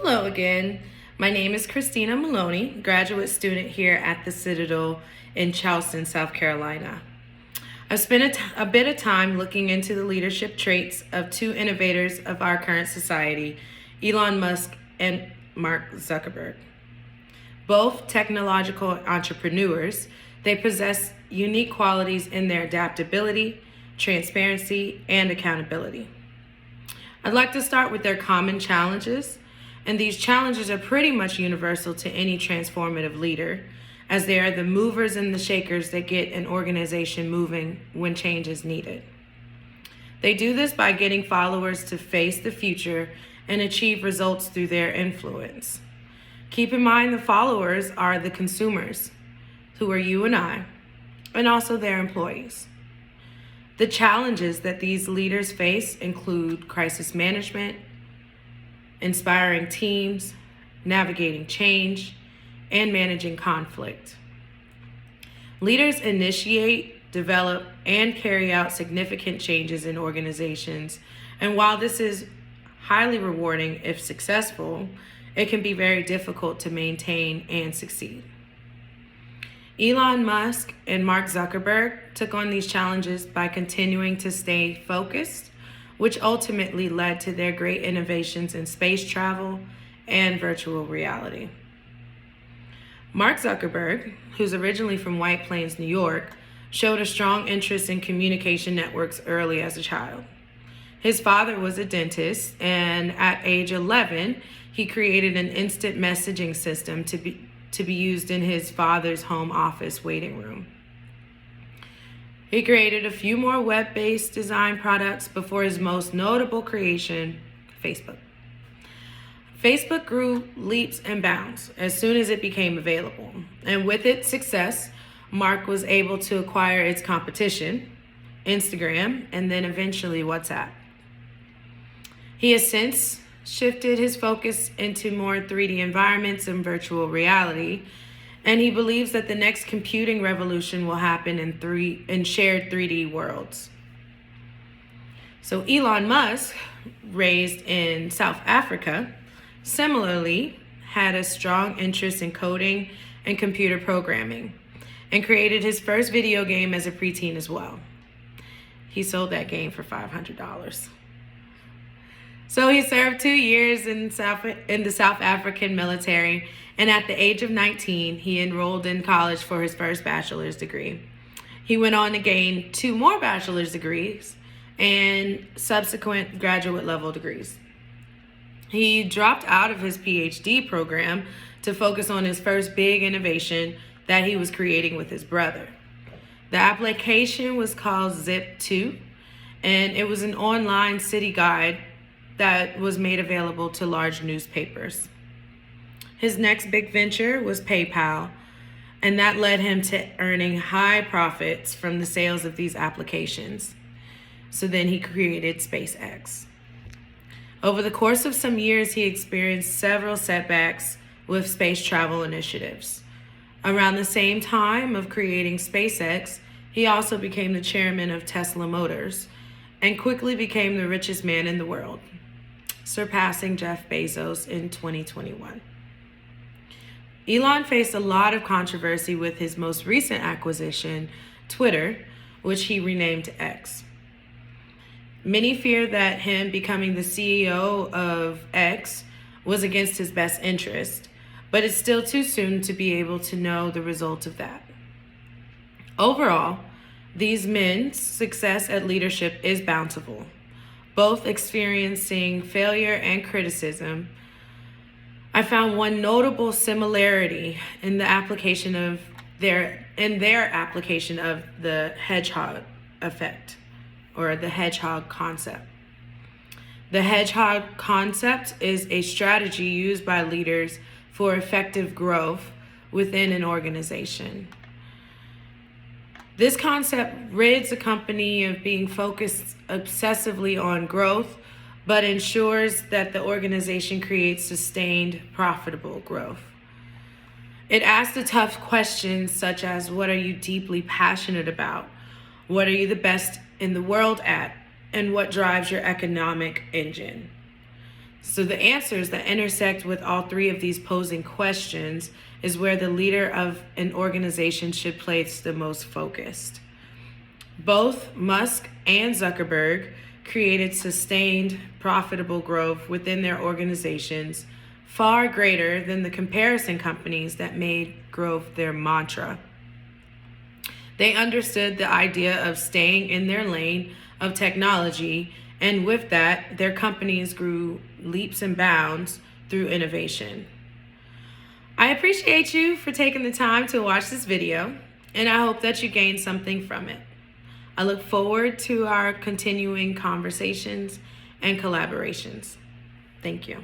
Hello again. My name is Christina Maloney, graduate student here at the Citadel in Charleston, South Carolina. I've spent a bit of time looking into the leadership traits of two innovators of our current society, Elon Musk and Mark Zuckerberg. Both technological entrepreneurs, they possess unique qualities in their adaptability, transparency, and accountability. I'd like to start with their common challenges, and these challenges are pretty much universal to any transformative leader, as they are the movers and the shakers that get an organization moving when change is needed. They do this by getting followers to face the future and achieve results through their influence. Keep in mind the followers are the consumers, who are you and I, and also their employees. The challenges that these leaders face include crisis management, inspiring teams, navigating change, and managing conflict. Leaders initiate, develop, and carry out significant changes in organizations, and while this is highly rewarding if successful, it can be very difficult to maintain and succeed. Elon Musk and Mark Zuckerberg took on these challenges by continuing to stay focused, which ultimately led to their great innovations in space travel and virtual reality. Mark Zuckerberg, who's originally from White Plains, New York, showed a strong interest in communication networks early as a child. His father was a dentist, and at age 11, he created an instant messaging system to be used in his father's home office waiting room. He created a few more web-based design products before his most notable creation, Facebook. Facebook grew leaps and bounds as soon as it became available. And with its success, Mark was able to acquire its competition, Instagram, and then eventually WhatsApp. He has since shifted his focus into more 3D environments and virtual reality, and he believes that the next computing revolution will happen in shared 3D worlds. So Elon Musk, raised in South Africa, similarly had a strong interest in coding and computer programming, and created his first video game as a preteen as well. He sold that game for $500. So he served 2 years in the South African military, and at the age of 19, he enrolled in college for his first bachelor's degree. He went on to gain 2 more bachelor's degrees and subsequent graduate level degrees. He dropped out of his PhD program to focus on his first big innovation that he was creating with his brother. The application was called Zip2, and it was an online city guide that was made available to large newspapers. His next big venture was PayPal, and that led him to earning high profits from the sales of these applications. So then he created SpaceX. Over the course of some years, he experienced several setbacks with space travel initiatives. Around the same time of creating SpaceX, he also became the chairman of Tesla Motors and quickly became the richest man in the world, surpassing Jeff Bezos in 2021. Elon faced a lot of controversy with his most recent acquisition, Twitter, which he renamed to X. Many fear that him becoming the CEO of X was against his best interest, but it's still too soon to be able to know the result of that. Overall, these men's success at leadership is bountiful, both experiencing failure and criticism. I found one notable similarity in their application of the hedgehog effect, or the hedgehog concept. The hedgehog concept is a strategy used by leaders for effective growth within an organization. This concept rids a company of being focused obsessively on growth, but ensures that the organization creates sustained, profitable growth. It asks the tough questions such as, what are you deeply passionate about? What are you the best in the world at? And what drives your economic engine? So the answers that intersect with all three of these posing questions is where the leader of an organization should place the most focused. Both Musk and Zuckerberg created sustained, profitable growth within their organizations, far greater than the comparison companies that made growth their mantra. They understood the idea of staying in their lane of technology, and with that, their companies grew leaps and bounds through innovation. I appreciate you for taking the time to watch this video, and I hope that you gained something from it. I look forward to our continuing conversations and collaborations. Thank you.